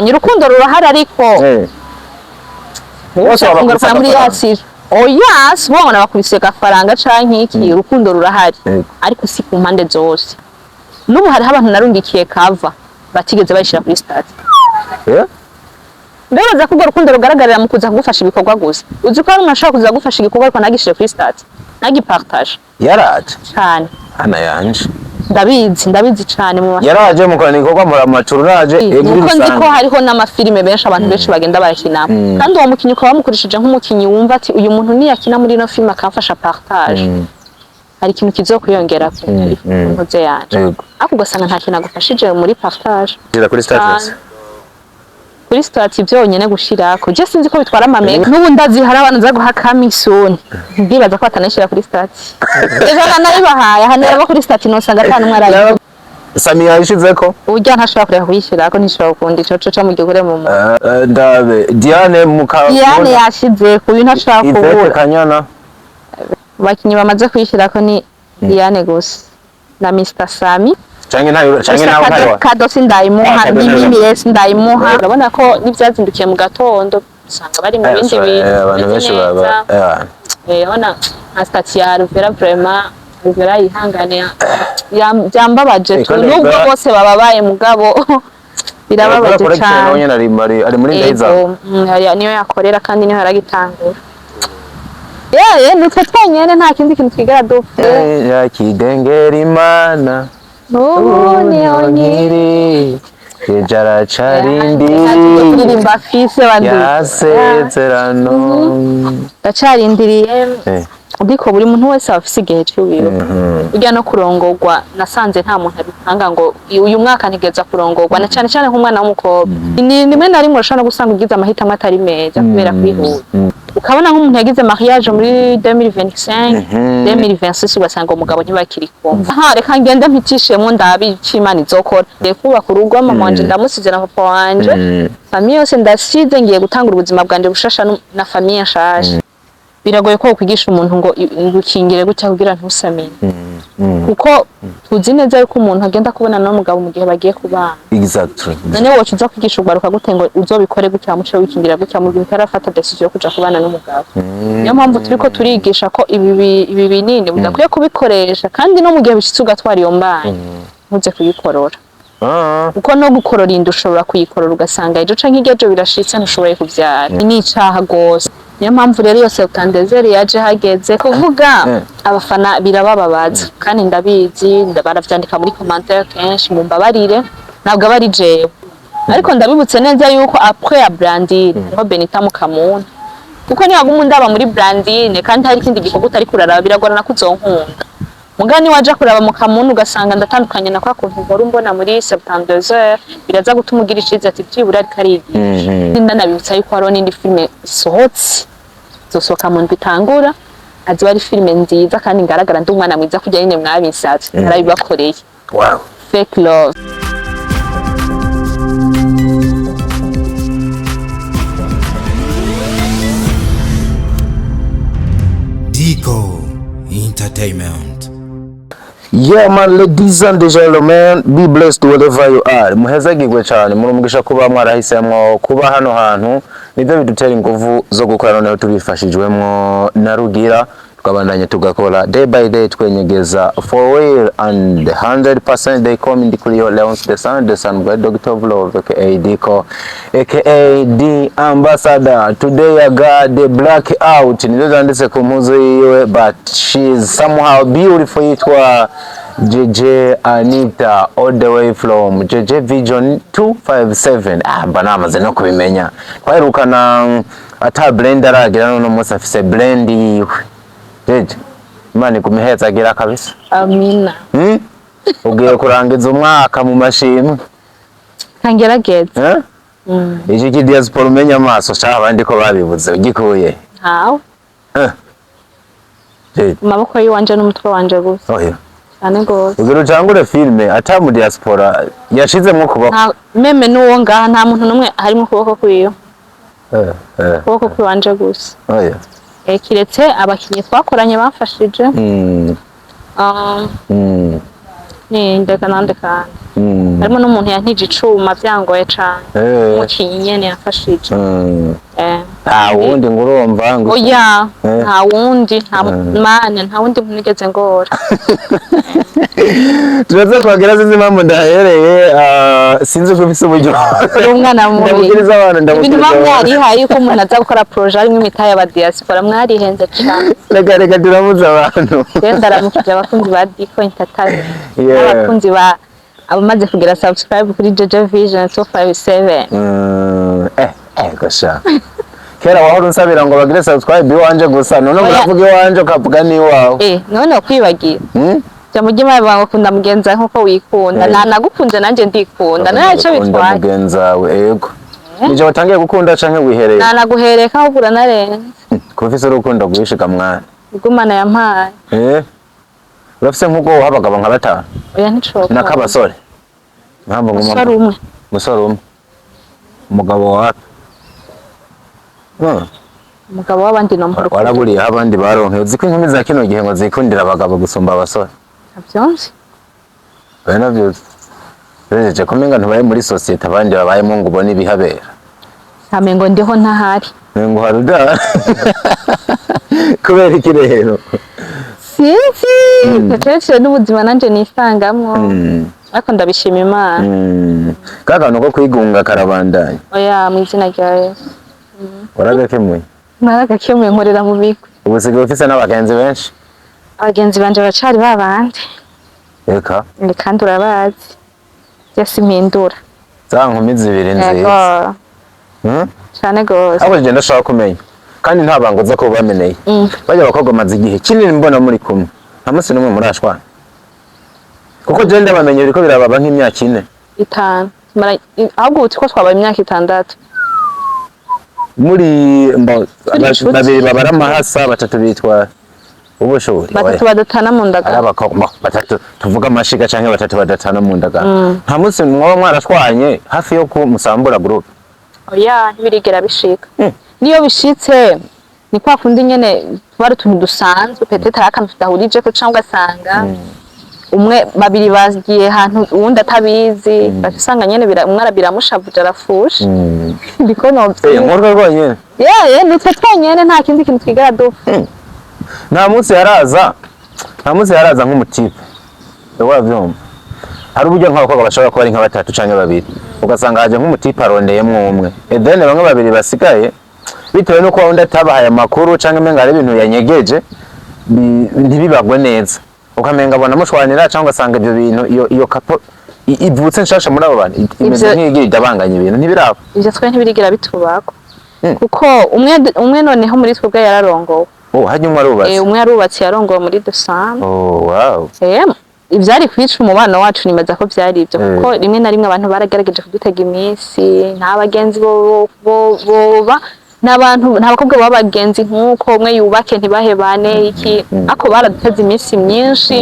urukundo rurahari ariko bose bakungaruka muri yasira oya si bo bakubise gafaranga canke iki urukundo rurahari ariko si ku mpande zose n'ubu hari abantu narungikiye kava batigeze bayishira kuri stade ndabaza ko urukundo rugaragarira mu kuza kugufasha ibikorwa gusa uzi ko ari umuntu ashobora kuza kugufasha igikorwa ariko nagishire kuri stade nagipartage yaraje cyane ana yanje ndabizi cyane mu yaraje mu kaniko kwa muramacuru raje nuko ndiko hariho n'amafilime benshi abantu benshi bagenda barakina kandi uwo mukinyi ukaba bamukurishije nk'umukinyi wumva ati uyu muntu ni yakina muri no film akamfasha partage hari ikintu kizokwiyongera ku nkoze yanje ako gasanga nta kintu agufashije muri partage kuri status kuri status byonyene gushirako je sinzi ko bitwara amamega n'ubu ndazi hari abantu za guha kamisoni ndibaza ko atanashira kuri status ejo nanayibahaye hanera kuri status no sanga atanu mwarayi Sami yashizeko urya ntashobora kureka kuyishirako ntishobora kundi ico ca mu gikure mu ndabe Diane Diane yashize ku bintu ashaka kubura Kanyana bakinyi bamaze kuyishirako ni Diane gusa na Mr Sami canke nawe kadosi ndayimuha n'ibindi yesi ndayimuha urabona ko nivyazindukiye mu gatondo usanga bari mu bindi bintu abantu benshi baba ona astati ya Rivera vraiment Rivera yihangane byambabaje nubwo bose bababaye mugabo birababaje cyane ari muri ndeza niyo yakorera kandi niyo yaragitangura nitwe twenyene nta kindi kintu twigera dupfe yakidengera imana niyo nkiri kejara carindi kuririmba fise bandi yasezerano ndacarindiriye ndiko buri muntu wese afise igihe cy'ubiyo ujya no kurongorwa nasanze nta muntu abitanga ngo uyu mwaka ntigeza kurongorwa na cyane cyane nk'umwana w'umukobwa ni rimwe na rimwe ushobora gusanga ugize amahitamo atari meza kubera kwihuta ukabona nk'umuntu yagize mariage muri 2025 2026 ugasanga umugabo ntibakiri kumva reka ngende mpitishemo ndabica Imana izokora kubaka urugo mama wanje ndamusize na papa wanje famille yose ndasize ngiye gutangura ubuzima bwanje bushasha na famille nshasha biragoye ko kwigisha umuntu ngo ngukingire gutya kugira ntusamene kuko tuzi neza yuko umuntu agenda kubona n'umugabo mu gihe bagiye kubana exactly none wowe uza kwigisha ugaruka gute ngo uzobikore gutya muco wikingira gutya mu gihe utarafata decision yo kuja kubana n'umugabo niyo mpamvu turiko turigisha ko ibi binini budakwiye kubikoresha kandi no mu gihe bishitse ugatwara iyo mbana ntuze kuyikorora uko no gukorora inda ushobora kuyikorora ugasanga ejo canke igejo birashitse ntushoboye kuvyara ni icaha gose niyo mpamvu rero yose utandezeri yaje hageze kuvuga abafana birabababaza kandi ndabizi baravyandika muri commentaire kenshi mumbabarire ntabwo abari jewe ariko ndabibutse neza yuko après ya Brandine niho Benita Mukamuna kuko niba gumundaba muri Brandine kandi hari ikindi gikorwa utari kuraraba biragorana kuzonkunda mugani waje kuraba Mukamuna ugasanga ndatandukanye na kwa kuntu nkora mbona muri 72 biraza gutuma ugira iciza ati byibura ari karigi ndanabibutsa yuko hari n'indi filme isohotse zosoka mu bitangura azi bari filme nziza kandi ngaragara ndi umwana mwiza kujya nyine mwabisatse narabibakoreye wow fake love Dico Entertainment. Yeah man, ladies and gentlemen, be blessed wherever you are. Muhezagirwe cyane murumugisha kuba mwarahisemwo kuba hano hantu nivyo bidutera inguvu zo gukora noneho tubifashijwemo na Rugira tukabandanya tugakora day by day twenyegeza for real and 100% they come in the Clio Leons the son by Dr. of Love aka Dico aka the ambassador. Today I got the black out nizanditse ku mpuzu yiwe but she's somehow beautiful yitwa JJ Anita all the way from JJ Vision 257. Mbana amaze no kubimenya twaherukana ata blender aragira none umunsi afise blend yiwe jeje Imana kumiheza agira kabisa. Amina. Ugiye kurangiza umwaka mu mashimwe kangerageza iki kidiaspora umenya amaso sha abandi ko babibuze ugikuye hawo maboko yiwanje n'umutwe wanje gusa oya cyane gose ugero jangure filme ata mu diaspora yashizemo kubako meme nuwo ngaha nta muntu numwe harimo kuboko kwiyo kuboko kwiwanje gusa oya kiretse abakinyi twakoranye bafashije ni ndeka nande kandi harimo n'umuntu yantije icuma byangoye cane umukinyi nyene yafashije nta wundi ngo urumva ngo oya nta wundi nta wundi nigeze ngora turaza kwagira zizi impamvu ndahereye sinzi ko ufise uburyo umwana mubi ndamukiriza abantu ibintu mwarihaye yuko umuntu aza gukora projet arimo imitahe y'aba diaspora mwarihenze cane reka turamuza abantu ndaramukije abakunzi ba Diko Entertainment abakunzi ba abamaze kugira subscribe kuri JJ Vision 257 gasha kera wahora unsabira ngo bagire subscribe iwanje gusa none uravuga iwanje ukavuga ni wawe none ukwibagira Jamujima bango kunda mugenza nkuko wikunda nagukunze nanje ndikunda naco bitwaye mugenza we yego nije watangiye gukunda canke wihereye naguhereka aho gura narenze kufise urukundo gwishika mwana igumana yampaye urafise nkuko habagabo nka batanu oya ntico nakabasore mpamvu nguma musore umwe umugabo wa umugabo w'abandi no mporo waraburiye abandi baronke uziko inkumi za kino gihe ngo zikundira abagabo gusumba abasore avyonse bana byose beje kumenga ntubaye muri societe abandi babayemo ngo ubone ibihabera amengo ndiho ntahari ngo haruda kubera ikirero sinzi teteshe n'ubuzima nanje nisangamwo ariko ndabishima Imana kakantu ko kwigunga karabandanya oya mu izina rya Yesu waragakemuye naragakemuye nkorera mu bigo ubusigaye ufise n'abagenzi benshi abagenzi banje bacari babandi reka kandi urabazi yesi mpindura za nkumi zibiri nziza cyane gose abo genda shaka kumenya kandi nta bangoza ko bameneye bajya abakobwa maze igihe kinini mbona muri kumwe nta munsi n'umwe murashwana kuko je ndabamenye biriko birababa nk'imyaka 4 5 ahubwo utiko twabaye imyaka 6 muri babiri babara amahasa batatu bitwa ubushuri batatu badatana mu ndagara abakobwa batatu tuvuga amashiga canke batatu badatana mu ndagara nta munsi mwoba mwarashwanye hafi yo kumusambura groupe oya ntibirigera bishika niyo bishitse ni kwa kundi nyene bari tuntu dusanzwe petete akantu tudahurije ko cyangwa sanga umwe babiri bagiye hantu uwundi atabizi basanga nyene umwe biramushavuje arafusha ndiko novye ngorwa rwonyene nutwe twonyene nta kindi kintu twigara dupfa nta munsi yaraza nk'umutipe wavyumva hari uburyo nk'abakobwa bashobora kuba ari nka batatu canke babiri ugasanga haje nk'umutipe arondeyemwo umwe edene bamwe babiri basigaye bitewe nuko wundi atabahaye amakuru canke menga ari ibintu yanyegeje ntibibagwe neza ukamenga abona mushwanira cyangwa ugasanga ibyo bintu iyo kapo ivutse nshasha muri abo bantu imeze nk'igiye idabanganya ibintu ntibiraba ivyo twe ntibirigira bitubako kuko umwe noneho muri twebwe yararongowe hajya umwe arubatse umwe yarubatse yarongowe muri Desambu wow ivyari kwica umubano wacu nimaza ko vyari ivyo kuko rimwe na rimwe abantu baragerageje kudutega iminsi nta bagenzi boba n'abantu nta bakobwa babagenzi nkuko umwe yubake ntibahebane iki ako baraduteze iminsi myinshi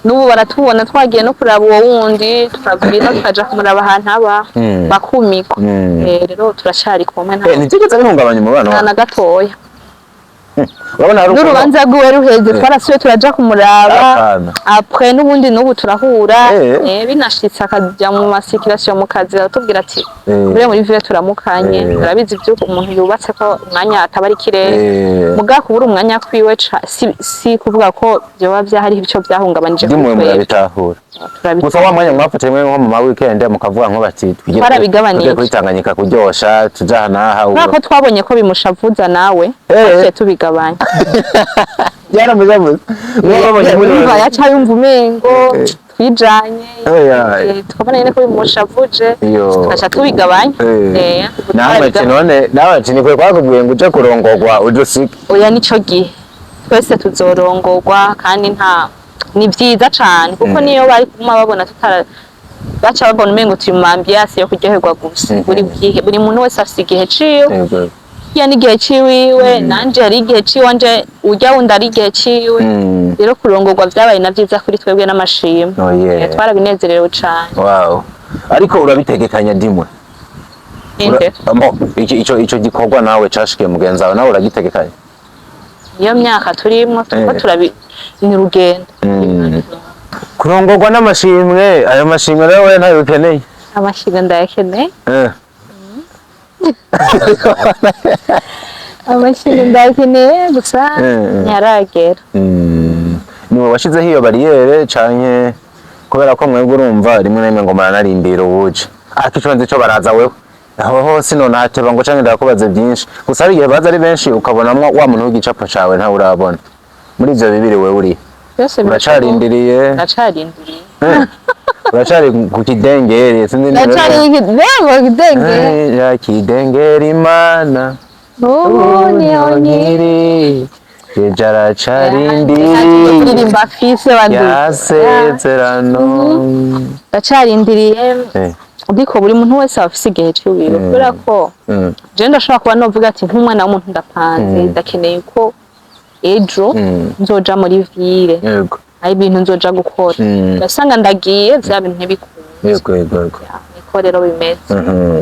n'ubu baratubona twagiye no kuraba uwo wundi tukagurira tukaja kumuraba ahantu aba bakumiko rero turashari kumwe nta ntigeze bihungabanya umubano na gatoya n'urubanza rwiwe ruheze twarasuye turaja kumuraba après n'ubundi n'ubu turahura binashitse akajya mu masikirasiyo mu kazi aratubwira ati bure muri ville turamukanye turabizi by'uko umuntu yubatse ko umwanya atabari kirere muga kubura umwanya kwiwe si kuvuga ko byoba byahari ibico byahungabanije ndimwe murabitahura gusa wa mwanya mwafatanye nko mu weekend mukavuga nko bati twarabigabanije kwitanganyika kuryosha tujana aha ko twabonye ko bimushavuza nawe tubigabanya byaramuzamuza mwabonye muri yaca yumva umengo twijanye tukabona nyene ko bimushavuje tukaca tubigabanya nawe kwe kwakubwiye ngo uje kurongorwa udusike oya nico gihe twese tuzorongorwa kandi ni vyiza cane kuko niyo bari kuma babona baca babona umengo turi mu ambiance yo kuryoherwa gusa buri muntu wese afise igihe ciwe yani igihe ciwiwe nanje ari igihe ciwanje ujya wundi ari igihe ciwe rero kurongorwa vyabaye na vyiza kuri twebwe n'amashimwe twarabinezerewe cane ariko urabitegekanya dimwe ico gikorwa nawe cashikiye mugenzi wawe nawe uragitegekanya iyo myaka turimo turiko ni urugendo kurongorwa n'amashimwe, ayo mashimwe rero wowe ntayo ukeneye. amashimwe ndayakeneye amashimwe ndayakeneye gusa ntaragera. Niwe washizeho iyo bariyere canke kubera ko mwebwe urumva rimwe na rimwe ngo muranarindira ubuje ico nzi co baraza wewe aho hose none hateba ngo canke ndakubaze byinshi gusa hari igihe baza ari benshi ukabonamwo wa muntu w'igicapo cawe nta urabona muri ivyo bibiri wewe uri uracarindiriye uracari ku kidengeri sinzi niba ya kidengeri Imana ubu niho nkiri Jara charindiri kuririmba fise yasezerano ndacarindiriye ndiko buri muntu wese afise igihe cy'ubiro kubera ko je ndashobora kuba novuga ati nk'umwana w'umuntu ndapanze ndakeneye ko ejo nzoja muri ville yego ari ibintu nzoja gukora ndasanga ndagiye vya bintu ntibikunda yego niko rero bimeze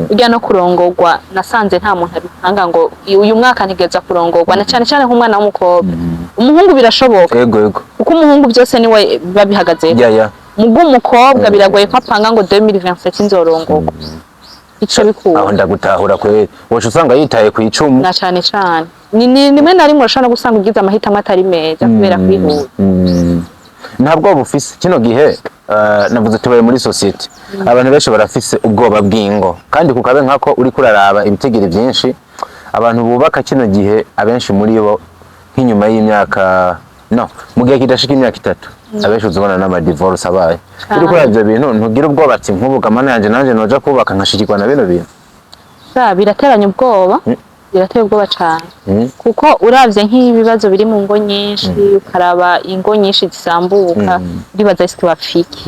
ujya no kurongorwa nasanze nta muntu abipanga ngo uyu mwaka ntigeza kurongorwa na cyane cyane nk'umwana w'umukobwa umuhungu birashoboka yego kuko umuhungu byose niwe babihagaze mubwo umukobwa biragoye ko apanga ngo 2027 nzorongorwa ico bikuru aho ndagutahura kwe wocu usanga yitaye ku icumu na cyane cyane ni rimwe na rimwe urashobora gusanga ugize amahitamo atari meza kubera kwihuta ntabwo bufise kino gihe navuze tubaye muri society abantu benshi barafise ubwoba bw'ingo kandi kukabe nkako uri kuraraba ibitegere byinshi abantu bubaka kino gihe abenshi muri bo nk'inyuma y'imyaka mu gihe kidashika imyaka 3 abenshi uzobona n'ama divorce abaye uri kuri ibyo bintu ntugira ubwoba ati nk'ubuga mana yanje nanje noja kubaka nkashikirwa na bino bintu birateranya ubwoba birateye ubwoba cyane kuko uravye nk'ibibazo biri mu ngo nyinshi ukaraba ingo nyinshi zisambuka uribaza isi bafiki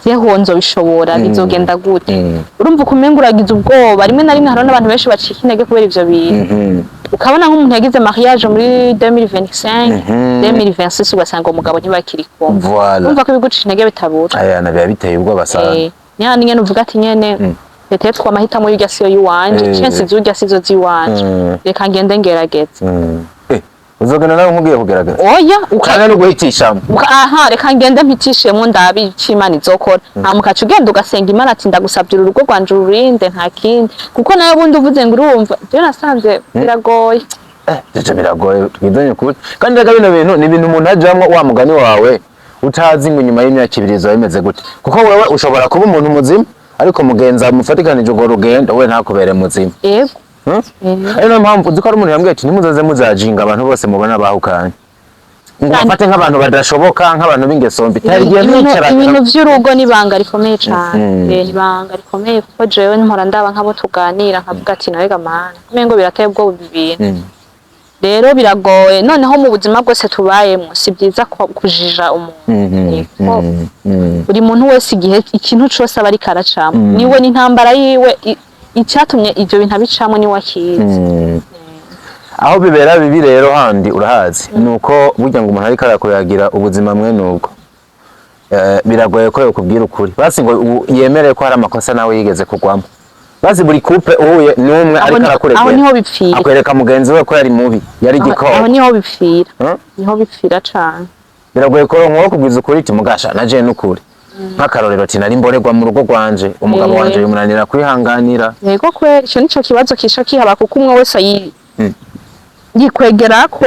yeho nzo bishobora bizogenda gute urumva kumenga uragize ubwoba rimwe na rimwe harona abantu benshi bacika intege kubera ivyo bintu ukabona nk'umuntu yagize mariage muri 2025 2026 ugasanga umugabo ntibakiri kumva urumva ko bigucisha intege bitabura aya na biba biteye ubwoba sana nyane nyene uvuga ati nyene Pete twa mahitamo y'urya siyo yiwanje chance z'urya sizo ziwanje reka ngende ngerageze uzogana nawe nkugiye kugerageza oya ukana no guhitishamo aha reka ngende mpitishemo ndabi cy'Imana izokora mukacu ugenda ugasenga Imana ati ndagusabye urugo rwanje ururinde nta kindi kuko nayo bundi uvuze ngo urumva byo nasanze biragoye biragoye twizanye kuri kandi reka bino bintu ni ibintu umuntu ajamwe wa mugani wawe utazi ngo nyuma y'imyaka 2 zo bimeze gute kuko wewe ushobora kuba umuntu muzima ariko mugenza mufatikanije ugo rugendo we ntakubere muzima yego Ayo mpamvu dukora umuntu yambwiye ati nimuzaze muzajinga abantu bose mubona bahukanye ngo bafate nk'abantu badashoboka nk'abantu b'ingeso mbi tarigiye nicara ibintu by'urugo nibanga rikomeye cyane nibanga rikomeye kuko jewe mpora ndaba nk'abo tuganira nkavuga ati nawe gamana kumengo birateye ubwo bibintu rero biragoye noneho mu buzima bwose tubayemo si byiza kujija umuntu buri muntu wese igihe ikintu cyose abari karacamo niwe n'intambara yiwe icyatumye ibyo bintu abicamo ni wakizi aho bibera bibi rero handi urahazi nuko burya ngo umuntu ari karakuyagira ubuzima mwe nuko biragoye ko yokubwira ukuri basi ngo yemereye ko hari amakosa nawe yigeze kugwamo basi buri couple uhuye numwe ari karakuregera aho niho bipfira akwereka mugenzi we ko yari mubi yari gikoro aho niho bipfira niho bipfira cyane biragoye ko nko kubwiza ukuri iti mugasha naje n'ukuri nk'akarorero ati nari mborerwa mu rugo rwanje umugabo wanje yumunanira kwihanganira yego kweri cyo nico kibazo kisha kihaba kuko umwe wese yikwegera ko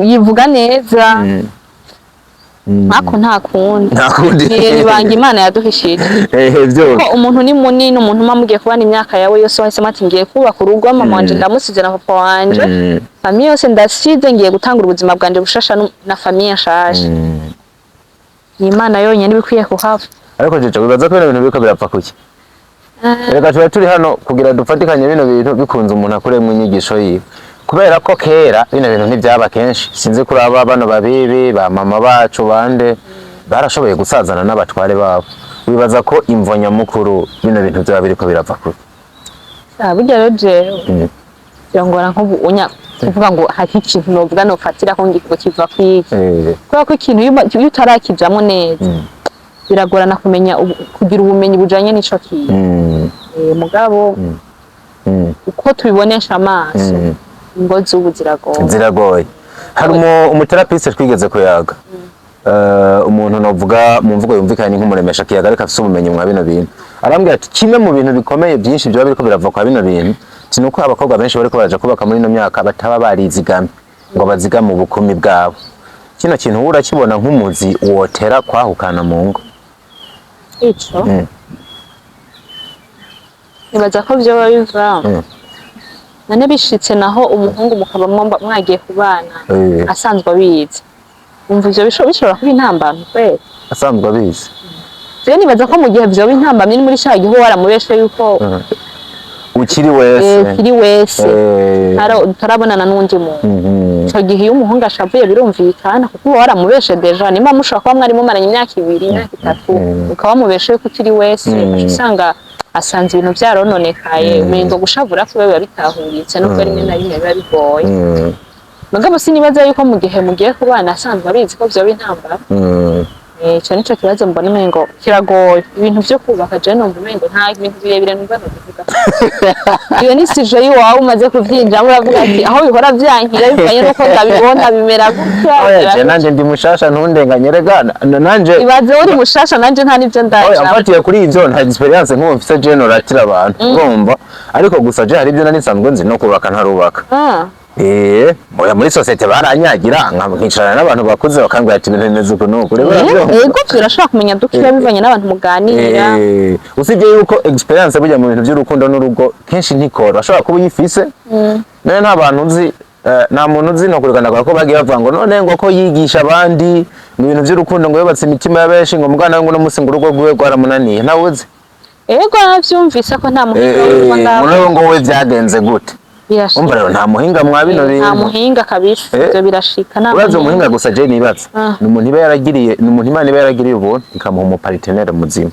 yivuga neza Mako nta kundi nibanga Imana yaduhishije ko umuntu ni munini umuntu mamugiye kubana imyaka yawe yose wahise mati ngiye kubaka urugo mama wanje ndamusize na papa wanje famille yose ndasize ngiye gutanga ubuzima bwanje bushasha na famille nshaje Imana yonyine bikwiye kuhava ariko jeje bibaza ko ibintu biko birapfa kuki reka tuba turi hano kugira dufatikanye bino bintu bikunze umuntu akure mu nyigisho yiwe kubera ko kera bino bintu ntibyaba kenshi sinzi kuri aba bano babibi ba mama bacu bande barashoboye gusazana n'abatware babo wibaza ko imvonya mukuru bino bintu byaba biriko birapfa kuri burya rero jewe byongora nkubu unya kuvuga ngo hari ikintu novuga no fatira ko ngiko kiva kwiki kubera ko ikintu iyo utarakijamo neza biragorana kumenya kugira ubumenyi bujanye n'ico kintu mugabo uko tubibonesha amaso ngo z'ubu ziragoye hari umuterapiste twigeze kuyaga umuntu novuga mu mvugo yumvikanye nk'umuremesha kiyaga ariko afite ubumenyi mwa bino bintu arambwira ati kimwe mu bintu bikomeye byinshi byo biriko birava kwa bino bintu sinuko abakobwa benshi bariko baraja kubaka muri ino myaka bataba barizigamye ngo bazigame ubukumi bwabo kino kintu urakibona nk'umuzi wotera kwahukana mu ngo ico nibaza ko vyoba biva nane bishitse naho umuhungu mukaba mwagiye kubana asanzwe abizi umva ivyo bishobora kuba intambamyi kweli asanzwe abizi rero nibaza ko mu gihe vyoba intambamyi ni muri cya gihe waramubeshe yuko ukiri wese kiri wese tarabonana n'undi muntu ico gihe iyo umuhungu ashavuye birumvikana kuko waramubeshe deja nimba mushobora kuba mwari mumaranye imyaka 2 imyaka 3 ukaba mubeshe yuko ukiri wese usanga asanze ibintu byarononekaye umengo gushavura kwe biba bitahuritse nubwo rimwe na rimwe biba bigoye mugabo sinibaza yuko mu gihe mugiye kubana asanzwe abizi ko vyoba intambara ico nico kibazo mbona umengo kiragoye ibintu vyo kubaka je numva umengo nta ibintu birebire numva novuga iyo ni sije yiwawe umaze kuvyinjira muravuga ati aho bihora vyankira bivanye nuko ndabibona bimera gutya je nanje ndi mushasha ntundenganye regana nanje ibaze uri mushasha nanje nta nivyo ndaje amfatiye kuri ivyo nta experience nk'ubu mfise general atira abantu urumva ariko gusa je hari ibyo nari nsanzwe nzi no kubaka ntarubaka oya muri societe baranyagira nkicarana n'abantu bakuze bakambwira ati ibintu bimeze uko nuko rero yego turashaka kumenya dukiya bivanye n'abantu muganira usibye yuko experience burya mu bintu by'urukundo n'urugo kenshi ntikora bashobora kuba uyifise none nta bantu uzi nta muntu uzi no kureganagura ko bagiye bavuga ngo none ngo ko yigisha abandi mu bintu by'urukundo ngo yubatse imitima y'abenshi ngo mugana ngo no musi ngo urugo rwiwe rwaramunaniye ntawe uzi yego navyumvise ko nta muhinga ngo we byagenze gute umva rero nta muhinga mwa bino bintu nta muhinga kabisa ivyo birashika nta urazo muhinga gusa je nibaza ni umuntu iba yaragiriye ni umuntu Imana iba yaragiriye ubuntu ikamuha umu partenaire muzima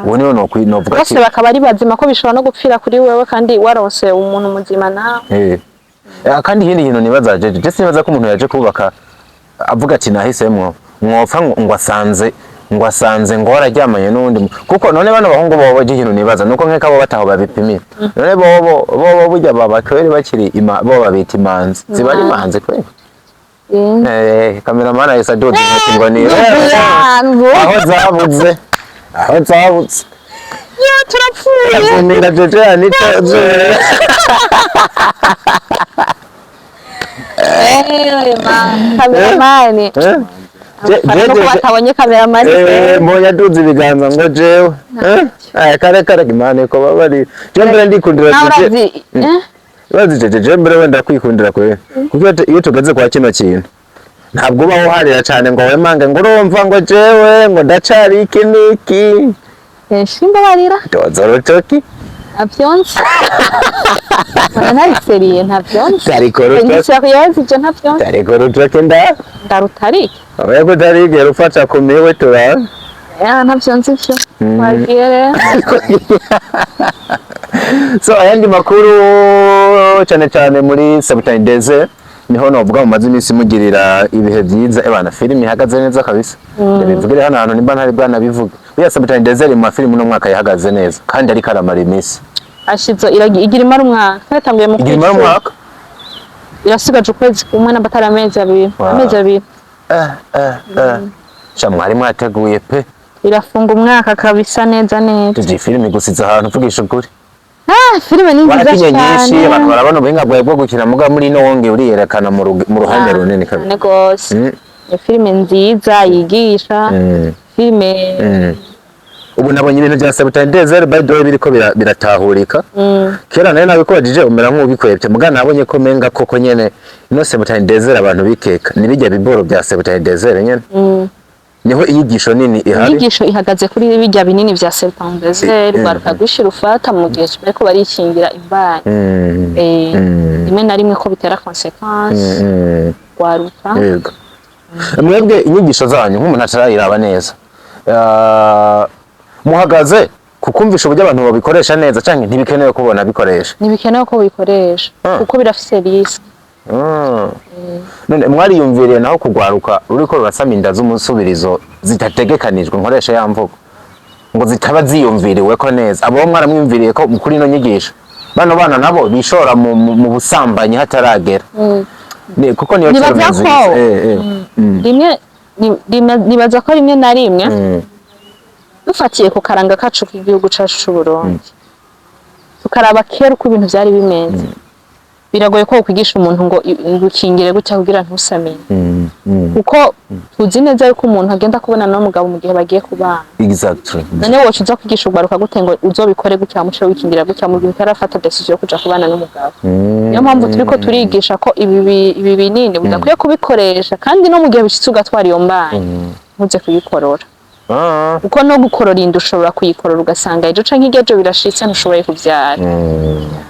ubu niho novuga bose bakaba ari bazima ko bishobora no gupfira kuri wewe kandi waronse umuntu muzima nawe kandi ikindi kintu nibaza je sinibaza ko umuntu yaje kubaka avuga ati nahisemwo mwopfa ngo asanze ngo wararyamanye n'undi kuko none bano bahungu bobo baje ikintu nibaza nuko nkeka bo bataho babipimira none bobo burya babakweri bakiri bo babita imanzi ziba ari imanzi kweli cameraman ayisa dodi ngo ni aho zabutse ya turapfuye ni ndajeje anita cameraman batabonye cameraman moya duzi ibiganza ngo jewe kare imana ko babari je mbere ndikundira je mbere wenda kwikundira kwe kuko iyo tugaze kwa kino kintu ntabwo baho harira cyane ngo wemange ngo urumva ngo jewe ngo ndacari iki niki shimba barira tozoro toki avyonse nari ntavyonse ariko rutoki ntavyonse rutoki ndarutarike Wego darige rufata kumiwe tura. Ntavyonse ivyo. Wagiye. So ayandi makuru cyane muri Sabutani Desert niho novuga mu mazi imisi mugirira ibihe byiza ebana filimi ihagaze neza kabisa. Bivugire hano hantu nimba ntari bwana bivuga. Uya Sabutani Desert mu filimi no mwaka yahagaze neza kandi ari karamara imisi. Ashizo igira imara umwaka. Twatanguye mu kwezi. Igira umwaka. Irasigaje ukwezi kumwe n'abatara amezi abiri. Mwari mwateguye pe irafunga umwaka kabisa neza. Tuzi filimi gusiza ahantu uvugisha ukuri. Filime ni nziza cyane. Abantu barabona ubuhinga bwawe bwo gukina muga muri no wonge uriyerekana mu ruhande runini kabisa. Negose. Filime nziza yigisha. Filime ubu nabonye ibintu bya Sabutani Desert by the way biriko biratahurika. Kera nayo nabikojije umera nk'ubikwebye muga nabonye ko menga koko nyene no Sabutani Desert abantu bikeka nibijya biboro bya Sabutani Desert nyene. Niho iyigisho nini ihari. Iyigisho ihagaze kuri bijya binini bya Sabutani Desert baruka gushira ufata mu gihe bariko barikingira imbani. Rimwe na rimwe ko bitera consequence. Waruka. Yego. Mwebwe inyigisho zanyu nk'umuntu atarayiraba neza. Muhagaze kukumvisha uburyo abantu babikoresha neza cyangwa ntibikenewe kubona bikoresha. Ntibikenewe ko bikoresha kuko birafise risk. None mwariyumviriye naho kugwaruka uriko rurasama inda z'umusubirizo zitategekanijwe nkoresha ya mvugo ngo zitaba ziyumviriwe ko neza abo mwaramwimviriye ko kuri no nyigisho bano bana nabo bishora mu busambanyi hataragera kuko niyo rimwe nibaza ko rimwe na rimwe dufatiye ku karanga kacu k'igihugu cacu c'u Burundi tukaraba kera uko ibintu vyari bimeze biragoye ko kwigisha umuntu ngo ngukingire gutya kugira ntusamenya kuko tuzi neza yuko umuntu agenda kubona n'umugabo mu gihe bagiye kubana exactly none wowe uza kwigisha ugaruka gute ngo uzobikore gutya muco wikingira gutya mu gihe utarafata decision yo kuja kubana n'umugabo niyo mpamvu turiko turigisha ko ibi binini budakwiye kubikoresha kandi no mu gihe bishitse ugatwara iyo mbana ntuze kuyikorora uko no gukorora inda ushobora kuyikorora ugasanga ejo canke igejo birashitse ntushoboye kuvyara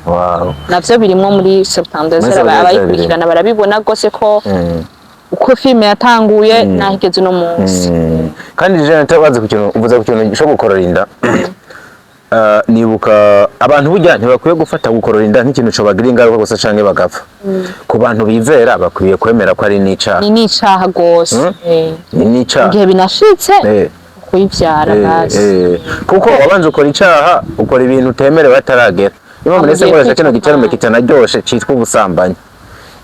wow navyo birimwo muri September abayikurikirana barabibona gose ko uko filime yatanguye nahigeze no munsi kandi je ntabaze ku kintu uvuze ku kintu cyo gukorora inda nibuka abantu burya ntibakwiye gufata gukorora inda nk'ikintu cyo bagira ingaruka gusa canke bagapfa ku bantu bizera bakwiye kwemera ko ari n'icaha ni n'icaha gose ni n'icaha igihe binashitse kuyivyara basi kuko wabanje ukora icaha ukora ibintu utemerewe ataragera niba murese koresha kino giterane kitanaryoshe citwa ubusambanyi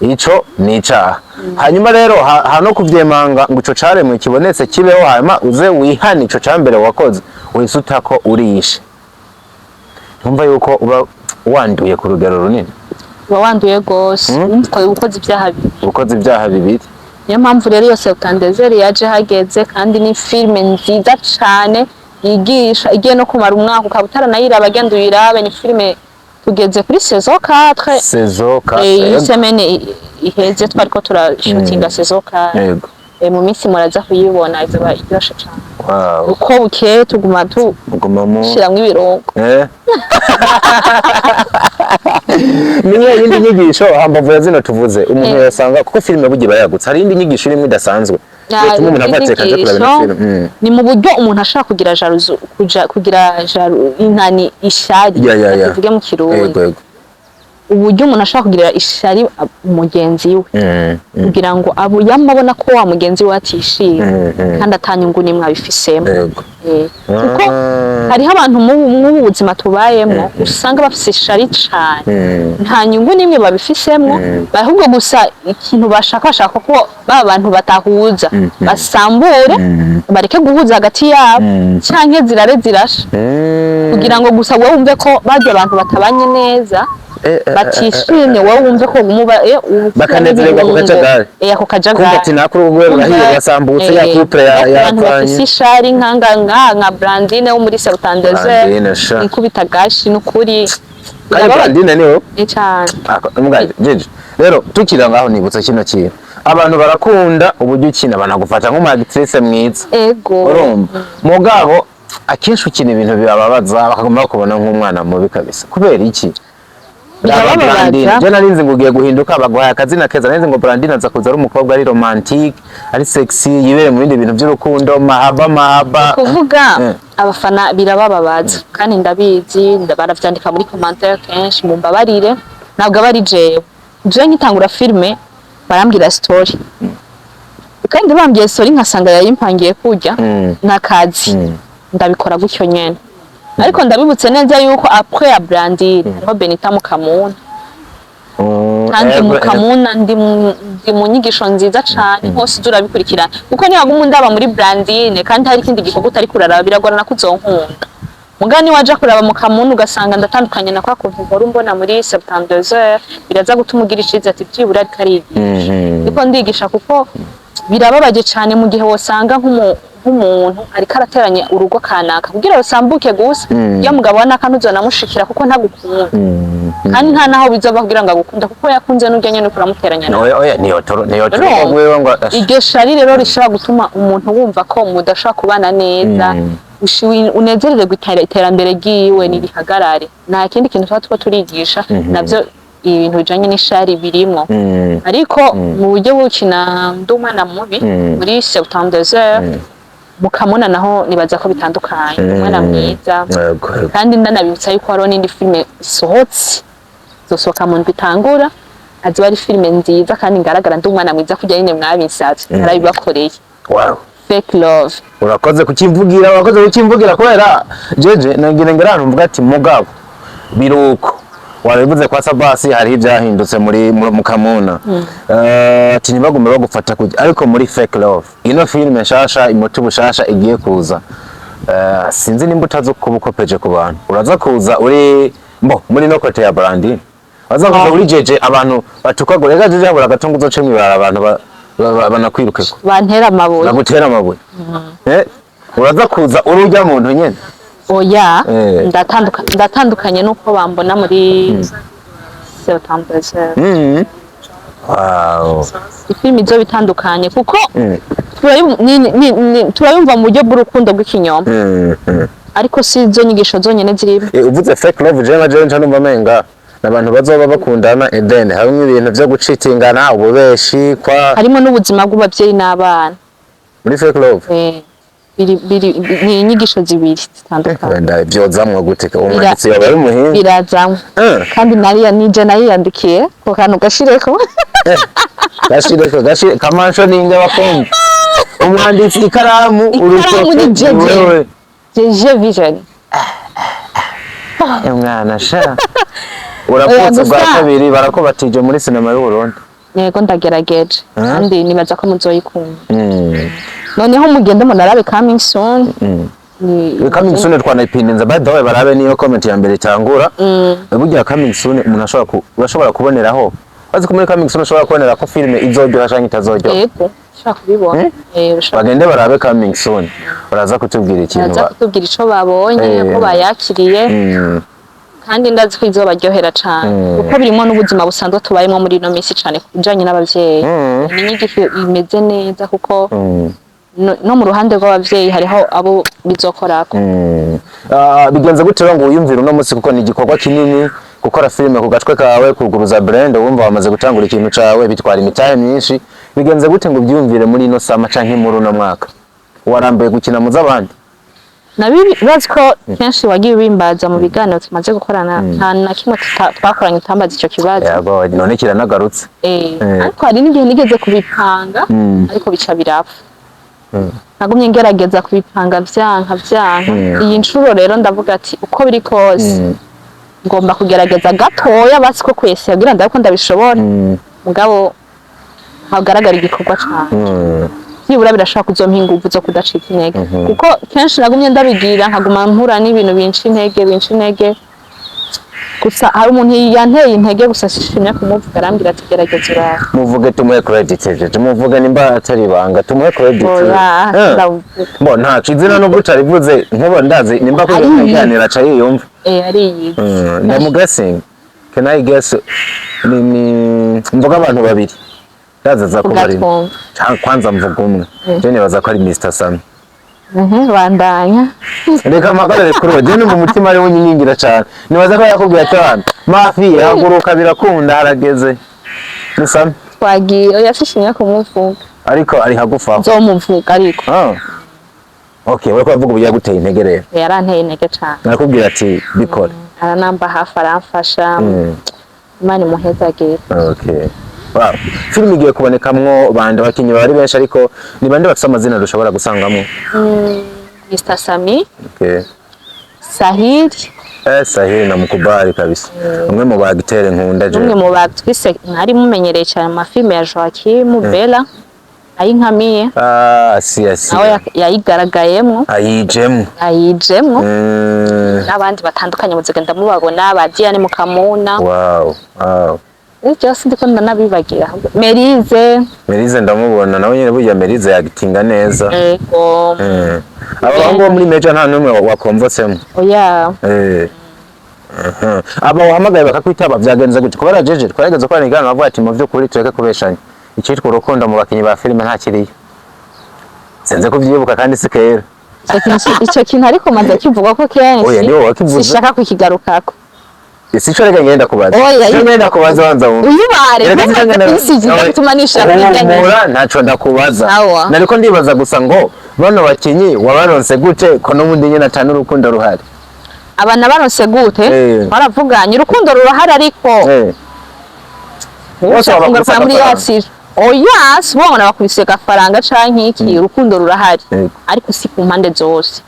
ico ni icaha hanyuma rero hano kuvyemanga ngo ico caremwe kibonetse kibeho hanyuma uze wihana ico cambere wakoze wisuta ko urishe ntumva yuko uba wanduye ku rugero runini uba wanduye gose ukoze ibyaha bibiri niyo mpamvu rero yose Utandezeri yaje hageze kandi ni filime nziza cane yigisha igiye no kumara umwaka ukaba utaranayiraba agenda uyirabe ni filime tugeze kuri saison 4 iyi semaine iheze twariko turashootinga saison 4 yego mu minsi muraza kuyibona izoba iryoshe cane wow uko bukeye tuguma shiramwe ibirongo niyo yindi nyigisho hambavu ya zino tuvuze umuntu yasanga kuko filime bugiye bayagutse hari indi nyigisho irimo idasanzwe bituma umuntu afateka aje kuraba filime ni mu buryo umuntu ashaka kugira intani ishari tuvuge mu Kirundi uburyo umuntu ashaka kugira ishari umugenzi we kugira ngo yamabona ko wa mugenzi we atishimye kandi atanyungu nimwe abifisemo kuko hariho abantu mu buzima tubayemo usanga bafise ishari cane nta nyungu nimwe babifisemo ahubwo gusa ikintu bashaka ko ba bantu batahuza basambure bareke guhuza hagati yabo canke zirare zirasha kugira ngo gusa wowe wumve ko barya abantu batabanye neza batishimye wowe wumve ko bakanezerwa ku kajagari ako kajagari kumva ati nakuri ubwo bahiye basambutse ya couple abantu bafise ishari nka Brandine wo muri Utandezeri ikubita gashi n'ukuri kandi Brandine niho cyane umugaje jeje rero tukira ngaho nibutsa kino kintu abantu barakunda uburyo ukina banagufata nk'umwagtrice mwiza ego urumva mugabo akenshi ukina ibintu bibabaza bakaguma bakubona nk'umwana mubi kabisa kubera iki je narinzi ngo ugiye guhinduka baguhaye akazina keza narinzi ngo Brandine aza kuza ari umukobwa ari romantique ari sexy yibere mu bindi bintu by'urukundo mahaba kuvuga abafana birababaza kandi ndabizi baravyandika muri commentaire kenshi mu mbabarire ntabwo abari jewe nkitangura filme barambwira story kandi bambwiye story nkasanga yayimpangiye kujya nakazi ndabikora gutyo nyene ariko ndabibutse neza yuko après ya Brandine hariho Benita Mukamuna kandi Mukamuna ndi mu nyigisho nziza cane hose turabikurikirana kuko niwaguma ndaba muri Brandine kandi hari ikindi gikorwa utari kuraraba biragorana kuzonkunda mugani waje kuraba Mukamuna ugasanga ndatandukanye na kwa kuvuga mbona muri September biraza gutuma ugira iciza ati byibura karigisha niko ndigisha kuko birababaje cane mu gihe wosanga nk'umuntu ariko arateranya urugo kanaka kugira basambuke gusa iyo mugabo wana kanuzo namushikira kuko ntagukunda kandi nta naho bizova kugira ngo agukunda kuko yakunze n'uryo nyene kuramuteranya nawe oya niyo toro gwewe ngo iryo shari rero rishobora gutuma umuntu wumva ko mudashaka kubana neza unezererwe iterambere ryiwe nirihagarare nta kindi kintu tuba turigisha navyo ibintu bijanye n'ishari birimo ariko mu buryo bukina ndumwana mubi muri September Mukamuna naho nibaza ko bitandukanye umwana mwiza kandi ndanabibutsa yuko hariho n'indi filime isohotse zosohoka mu ndwi itangura aziba ari filime nziza kandi ngaragara ndi umwana mwiza kujya nyine mwabisatse narabibakoreye fake love urakoze kukimvugira kubera jeje nagira ngo arantu mvuga ati mugabo biruko warabivuze kwa Sabasi hari ibyahindutse muri mu Kamuna ati nibagume bagufata kujya ariko muri Fake Love ino filime nshasha imuti bushasha igiye kuza sinzi nimba utazo kubukopeje ku bantu uraza kuza uri muri no kote ya Brandine uraza kuza uri jeje abantu batukagura rega jeje habura gatungu uzoce mwibara abantu banakwirukeko bantera amabuye bagutera amabuye uraza kuza urujya muntu nyene oya ndatandukanye nuko bambona muri September. Wow. Ifilimi zo bitandukanye kuko turayumva mu buryo bw'urukundo rw'ikinyoma ariko si zo nyigisho zonyene zirimo uvuze Fake Love je numva menga n'abantu bazoba bakundana Eden hamwe ibintu byo gucitingana ububeshi kwa harimo n'ubuzima bw'abavyeyi n'abana muri Fake Love ni inyigisho zibiri zitandukanye nda byozamwe guteka umwanditsi yawe muhinga birazamwe kandi nije nayiyandikiye ko kantu gashireko gashire kamansho ninge bakumva umwanditsi ikaramu urutoke wewe je vision mwana sha urapotse bwa kabiri barakobatije muri sinema y'u Burundi yego ndagerageje kandi nibaza ko muzoyikunda noneho mugende munarabe coming soon coming soon twanayipindenza by the way barabe niyo comment ya mbere cyangura burya coming soon umuntu urashobora kuboneraho bazi ko muri coming soon ushobora kubonera ko filime izoryoha cyangwa itazoryoha yego ushaka kubibona bagende barabe coming soon baraza kutubwira ikintu baraza kutubwira ico babonye ko bayakiriye kandi ndazi ko izobaryohera cyane kuko birimo n'ubuzima busanzwe tubayemo muri no minsi cyane kujanye n'abavyeyi ni inyigisho imeze neza kuko no mu ruhande rw'abavyeyi hariho abo bizokorako bigenze gute ngo uyumvira uno munsi kuko ni igikorwa kinini gukora filime ku gacwe kawe kuguruza brand wumva wamaze gutangura ikintu cawe bitwara imitahe myinshi bigenze gute ngo ubyumvire muri ino sama canke muri uno mwaka warambaye gukina mu z'abandi bazi ko kenshi wagiye bimbaza mu biganiro tumaze gukorana nta na kimwe twakoranye utambaza ico kibazo yego none kiranagarutse ariko hari n'igihe nigeze kubipanga ariko bica birapfa nagumye ngerageza kubipanga vyanka iyi nshuro rero ndavuga ati uko biri kose ngomba kugerageza gatoya basi ko kwese yagira ndako ndabishobora mugabo hagaragara igikorwa cyane nibura birashaka kuzompa ingufu zo kudacika intege kuko kenshi nagumye ndabigira nkaguma mpura n'ibintu binca intege gusa hari umuntu yanteye intege gusa sishimye kumuvuga arambwira ati gerageza uraho muvuge tumuhe credit tumuvuge nimba atari ibanga tumuhe credit bo nta kizina no guca rivuze nkubo ndazi nimba ko yaganira aca yiyumva ari yize ndamugasinga can I guess ni mvuga abantu babiri yazaza kubari kwanza mvuga umwe je nibaza ko ari Mr Sam bandanya reka magarare kuri je mu mutima ari wunyinyingira cyane nibaza ko yakubwiye cyane mafi haguruka birakunda harageze ni Sam twagiye yashishimye kumuvuga ariko ari hagufa nzomuvuga ariko okay we ko avuga ubuya guteye intege rero yaranteye intege cyane nakubwira ati bikora aranamba hafi aramfasha Imana imuhezagire okay wow filime igiye kubonekamwo bande bakinyi bari benshi ariko ni bande bafite amazina dushobora gusangamo Mr Sami okay Sahil Sahil na mukubali kabisa umwe mu bagitere nkunda je umwe mu batwise nkari mumenyereye cyane mu filime ya Joaquim Bella ayinkamiye si nawe yayigaragayemo ayijemwo n'abandi batandukanye muzigenda mubabona ba Diane Mukamuna wow just ndiko ndanabibagira Merize ndamubona nawe nyine burya Merize yagitinga neza yego abo muri Major nta numwe wakomvosemo oya aba wahamagaye bakakwitaba byagenze gute kubera jeje twarageze ko nigana bavuga ati mu by'ukuri tureke kubeshanya icyitwa urukundo mu bakinyi ba filime nta kiriyo senze kuvyibuka kandi sikera icyo kintu ariko maze kivuga ko kenshi sishaka kukigarukako Sicho reka ngenda kubaza. Ngenda kubaza wanza wumva. Uyibare kwisi tumanisha kwiganya. Ntaco ndakubaza. Nariko ndibaza gusa ngo bano bakinyi wabaronse gute ko n'ubundi nyene atanu urukundo ruhari. Abana baronse gute baravuganye urukundo rurahari ariko. Wose bavuga muri yasira. Oya sibona bakubise gafaranga canke iki urukundo rurahari ariko si ku mpande zose.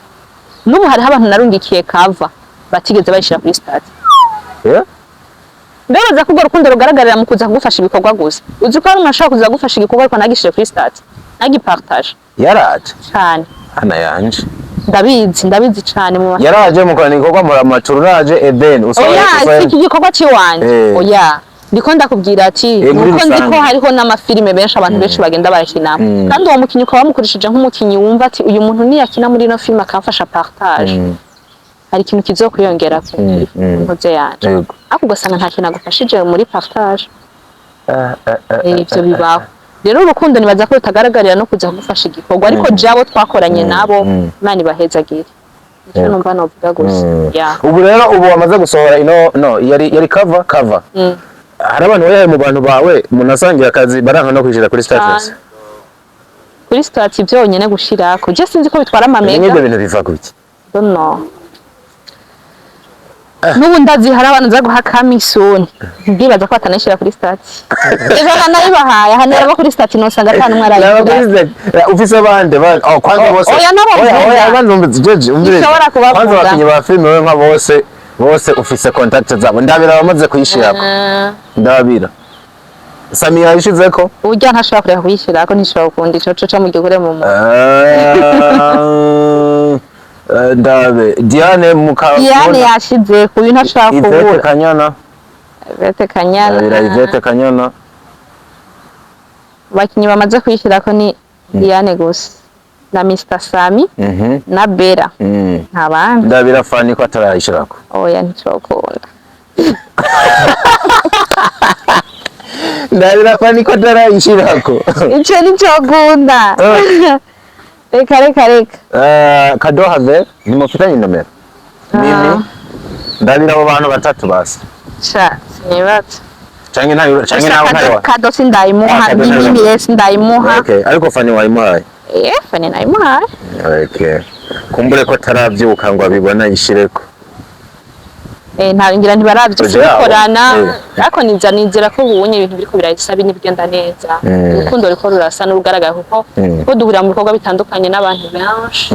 Nubu hari abantu narungikiye kava batigeze bayishira kuri stade. ndabaza ko urwo rukundo rugaragarira mu kuza kugufasha ibikorwa gusa uzi ko hari umuntu ashobora kuza kugufasha igikorwa ariko ntagishire kuri stats ntagipartage yaraje cyane ana yanje ndabizi cyane mu yaraje mu kwandika igikorwa muri amaturu naje Eden oya si iki gikorwa ciwanje oya ndiko ndakubwira ati nuko nzi ko hariho n'amafilime benshi abantu benshi bagenda barakina kandi uwo mukinyi ukaba wamukurishije nk'umukinyi wumva ati uyu muntu niyakina muri ino film akamfasha partage hari ikintu kizokwiyongera ku nkoze yanje ariko ugasanga nta kintu agufashije muri partage ivyo bibaho rero urukundo nibaza ko rutagaragarira no kuza kugufasha igikorwa ariko jabo twakoranye nabo Imana ibahezagire icyo numva novuga gusa ubu rero ubu wamaze gusohora ino yari cover hari abantu bayaye mu bantu bawe munasangira akazi baranka no kwishira kuri status kuri status byonyene gushira ko je sinzi ko bitwara amamega n'ibyo bintu biva kuki no n'ubu ndazi hari abantu za guha kamisoni ndibaza ko atanashira kuri status ejo nanayibahaye hanera bo kuri status no sanga atanu mwarayivuga ufise abande kwanza bose oya abandi jeje umvire kwanza bakinyi ba filime we nka bose ufise contact zabo ndabira bamaze kuyishira ndabira Sami yayishizeko urya ntashobora kureka kuyishira ko ntishobora gukunda ico co mu gikure mu ndabe Diane yashize ku bintu ashaka kubura Ivete Kanyana Ivete Kanyana bakinyi bamaze kuyishira ko ni Diane gusa na Mr Sami na Bera ntabandi ndabira fani ko atarayishirako oya ntishobora ndabira fani ko atarayishirako ico nico gunda reka Kado Have nimufitanye nomero mimi ndabira abo bantu batatu basi nibatse canke nawe Kado sindayimuha mimi yes ndayimuha okay ariko fani wayimuhaye fani nayimuhaye okay kumbure ko taravyuka ngo abibona yishireko ngira ntibarabyukorana ariko nizera ko ubunye ibintu biriko birahisa bigenda neza urukundo riko rurasa n'urugaragara kuko duhurira mu bikorwa bitandukanye n'abantu benshi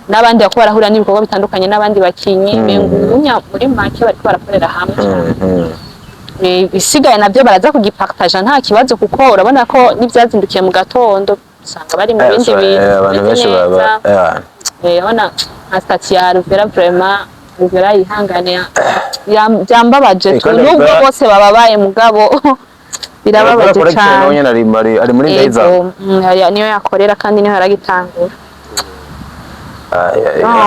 n'abandi bako barahurira n'ibikorwa bitandukanye n'abandi bakinyi bengunya muri make bariko barakorera hamwe bisigaye nabyo baraza kugipartage nta kibazo kuko urabona ko n'ivyazindukiye mu gatondo usanga bari mu bindi bintu abantu benshi baba ona astati ya Ruvera vraiment Ruvera yihangane byambabaje nubwo bose bababaye mugabo birababaje cyane ari muri ndaiza niyo yakorera kandi niyo yaragitangura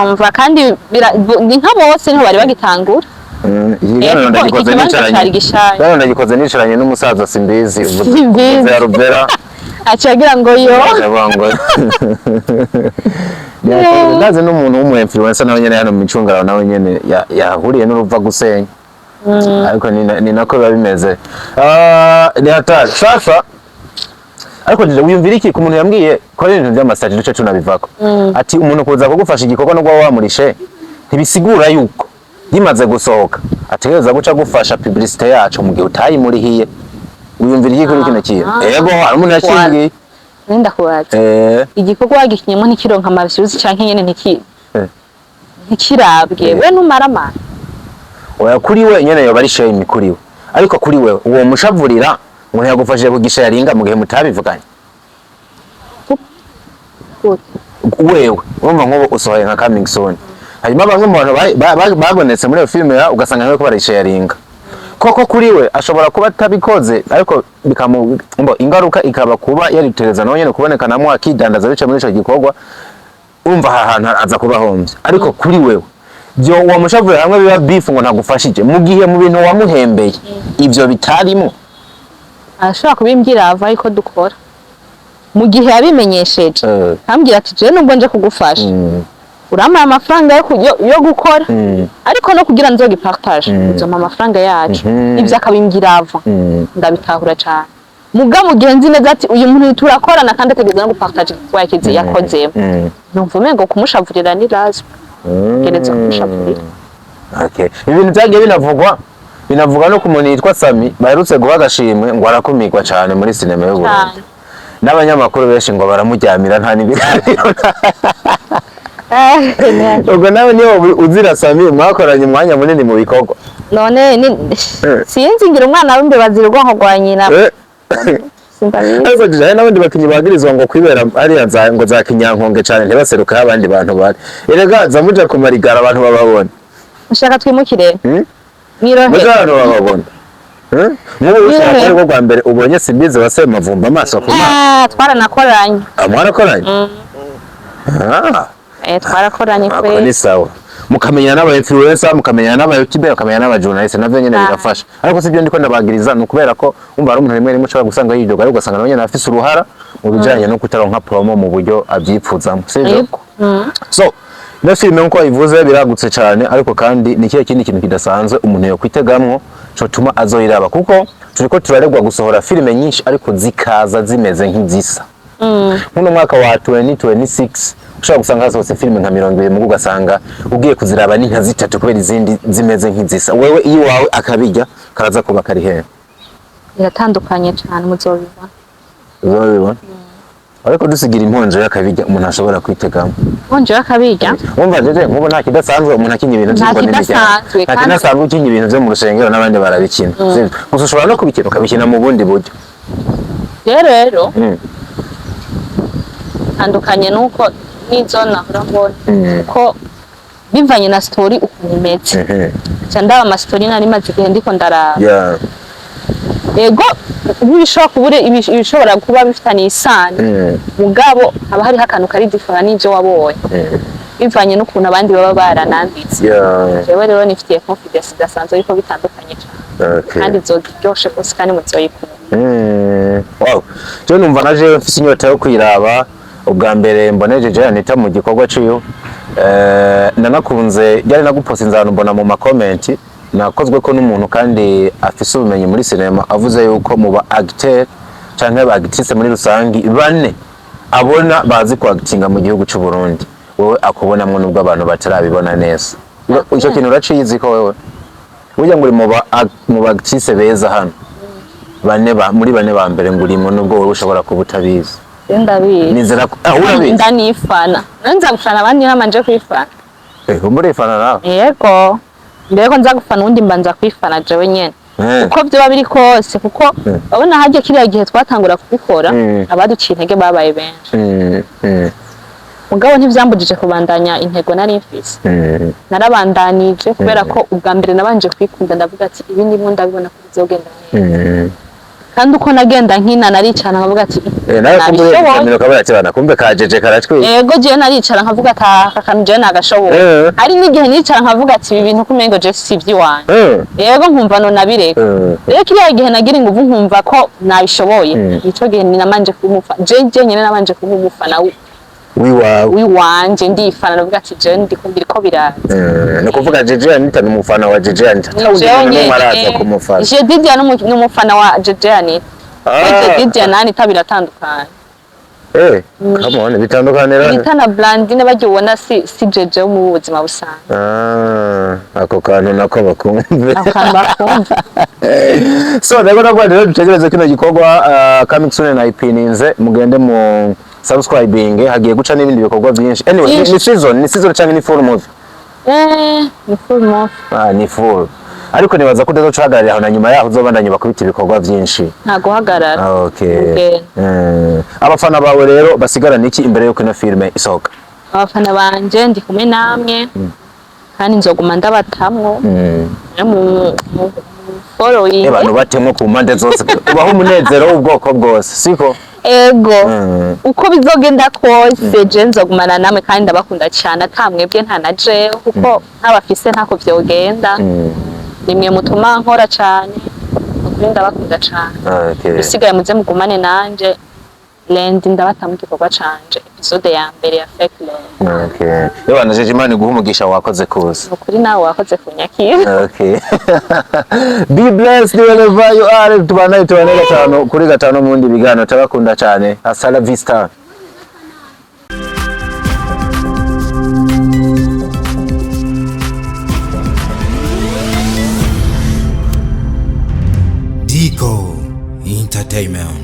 umva kandi nka bose niho bari bagitangura ndagikoze nicaranye n'umusaza simbizi ya Ruvera acagira ngo yo ndazi n'umuntu w'umu-influencer nawe nyene hano mu micungaro nawe nyene yahuriye n'uruva gusenya ariko ni nako biba bimeze ni hatari sasa ariko nje wiyumvira iki ku muntu yambwiye ko ari ibintu by'amasaje duce tunabivako ati umuntu kuza kugufasha igikorwa no gwa wamurishe ntibisigura yuko yimaze gusohoka ategereza guca gufasha publicité yacu mu gihe utayimurihiye wiyumvira iki kuri kino kintu yego umuntu yakingiye nenda kubaza igikorwa wagikinyemo ntikironka amavyuzi canke nyene ntikirabwe we numaramana oya kuri we nyene yo bari shame kuri we ariko kuri we uwo mushavurira ngo yagufashije kugisha yaringa mu gihe mutabivuganye wewe urumva nko usohoye nka coming soon hanyuma bamwe mu bantu babonetse muri iyo filime ugasanga nko barisha yaringa koko kuri we ashobora kuba atabikoze ariko ingaruka ikaba kuba yaritereza nawe nyene kuboneka namwe akidandaza bice muri ico gikorwa umva ahantu aza kuba hombye ariko kuri wewe byo wamushavurira hamwe biba beef ngo ntagufashije mu gihe mu bintu wamuhembeye ivyo bitarimo ashobora kubimbwira ava iko dukora mu gihe yabimenyesheje kambwira ati je nubwo nje kugufasha urama amafaranga yo gukora ariko no kugira nzogipartage uzoma amafaranga yacu ivyo akabimbwira ava ndabitahura cyane muga mu gihe nzi neza ati uyu muntu turakorana kandi ategeza no gupartage kwa yakize yakoze numva umengo kumushavurira ni lazima gereza kumushavurira okay ibintu byagiye binavugwa no ku muntu yitwa Sami baherutse guha agashimwe ngo arakumirwa cyane muri sinema y'u Burundi n'abanyamakuru benshi ngo baramujyamira nta nibiganiro ubwo nawe niyo uzira Sami mwakoranye umwanya munini mu bikorwa none sinzi ngira umwana w'imbeba ziri ubwonko bwa nyina ariko jije n'abandi bakinyi bagirizwa ngo kwibera ari ngo za kinyankonge cyane ntibaseruka abandi bantu bari erega zamuja kumarigara abantu bababona ushaka twimukire mwirohe muzano bababona nk'ubu ushaka rwo rwa mbere ubonye Simbizi wase mavumba amaso ku twaranakoranye mwarakoranye twarakoranye kwe ni sawa mukamenya n'aba influencer mukamenya n'aba YouTuber mukamenya n'aba journalist navyo nyene birafasha ariko sivyo ndiko ndabagiriza nuko ko umva ari umuntu rimwe rimwe ushobora gusanga yidoga ariko ugasanga nabonye afise uruhara mu bijanye no kutaronka promo mu buryo avyipfuzamo sivyo so na filime nko ivuze biragutse cyane ariko kandi ni kiye kindi kintu kidasanzwe umuntu yo kwitegamwo cyo tuma azoyiraba kuko turiko turaregwa gusohora filime nyinshi ariko zikaza zimeze nk'izisa muno mwaka wa 2026 ushobora gusanga hasohotse filime nka 20 mu ugasanga ugiye kuziraba ni nka zitatu kubera izindi zimeze nk'izisa wewe iyo wawe akabijya karaza kuba kari he biratandukanye cyane muzobibona ariko dusigira imponje y'akabijya umuntu ashobora kwitegamo imponje y'akabijya umva jeje nk'ubu nta kidasanzwe umuntu akinya ibintu by'ibone bijyanye nta kidasanzwe ukinya ibintu byo mu rusengero n'abandi barabikina gusa ushobora no kubikina ukabikina mu bundi buryo rero tandukanye nuko nizo nahora mbona ko bivanye na story ukuntu imeze cyandaba ama story nari maze igihe ndiko ndaraba ego ibishobora kuba bifitanye isano mugabo haba hari akantu kari different n'ibyo wabonye bivanye n'ukuntu abandi baba barananditse jewe rero nifitiye confidence idasanzwe yuko bitandukanye cyane kandi zoryoshe kose kandi muzoyikunda wow cyo numva naje mfise inyota yo kwiraba ubwa mbere mbonejeje Anita mu gikorwa ciyo nanakunze yari naguposta inzano mbona mu ma comment nakozwe ko n'umuntu kandi afise ubumenyi muri cinema avuze yuko mu ba acteur canke ba actrice muri rusangi bane abona bazi ko actinga mu gihugu cy'u Burundi wowe akubonamwe nubwo abantu batarabibona neza icyo kintu uraciyizi ko wewe ujya muri mu ba actrice beza hano muri bane ba mbere ngurimo nubwo wowe ushobora kubutabiza ndabizi nizera urabizi ndanifana nanza gufana abandi namanje kwifana umurifana nawe yego mbere ko nza gufana undi mbanza kwifana jewe nyene uko byo babiri kose kuko babona haje kiriya gihe twatangura kubikora abaduciye intege babaye benshi mugabo ntivyambujije kubandanya intego nari mfise narabandanije kubera ko ubwa mbere nabanje kwikunda ndavuga ati ibi ndimo ndabibona ko bizogenda neza kandi uko nagenda nkina naricana nkavuga ati nabishoboye kabara ati bana kumbe kajeje karacwe yego je naricara nkavuga ati aka kantu je nagashoboye ari n'igihe nicara nkavuga ati ibi bintu kumengo je sivyi wanje yego nkumva no nabireka rero kiriya gihe nagira inguvu nkumva ko nabishoboye nico gihe ninamanje kumufa je nyene nabanje kumufana wiwanje ndifana navuga ati je ndikumbira ko biraza no kuvuga jeje Anita n'umufana wa jeje Anita maraza kumufana je Didia n'umufana wa jeje Anita Didia nani tabiratandukanye come on bitandukanira bitana Blandine bagibona si jeje mu buzima busanzwe ako kantu nako bakumve so rero dutegereze kino gikorwa coming soon na ipininze mugende mu subscribing hagiye guca n'ibindi bikorwa byinshi anyway ni season cyangwa ni full movie ni full movie ni full ariko nibaza ko udazocahagarira aho na nyuma yaho uzobandanya bakubita ibikorwa byinshi nta guhagarara okay abafana bawe rero basigarana iki imbere yo kino filme isohoka abafana banje ndi kumwe namwe kandi nzoguma ndabatamwo mu following abantu batemwe ku mpande zose ubaho umunezero w'ubwoko bwose siko ego uko bizogenda kose je nzogumana namwe kandi ndabakunda cyane atamwebwe nta na je kuko ntabafise ntako vyogenda nimwe mutuma nkora cyane ukuri ndabakunda cyane bisigaye muze mugumane nanje Lendi ndabatamwe igikorwa canje episode ya mbere ya Fake Land yabana jeje Imana guha umugisha wakoze kuza ukuri nawe wakoze kunyakira be blessed wherever you are tubanaye gatano kuri gatano mu ndi bigano tabakunda cyane hasta la vista Dico Entertainment.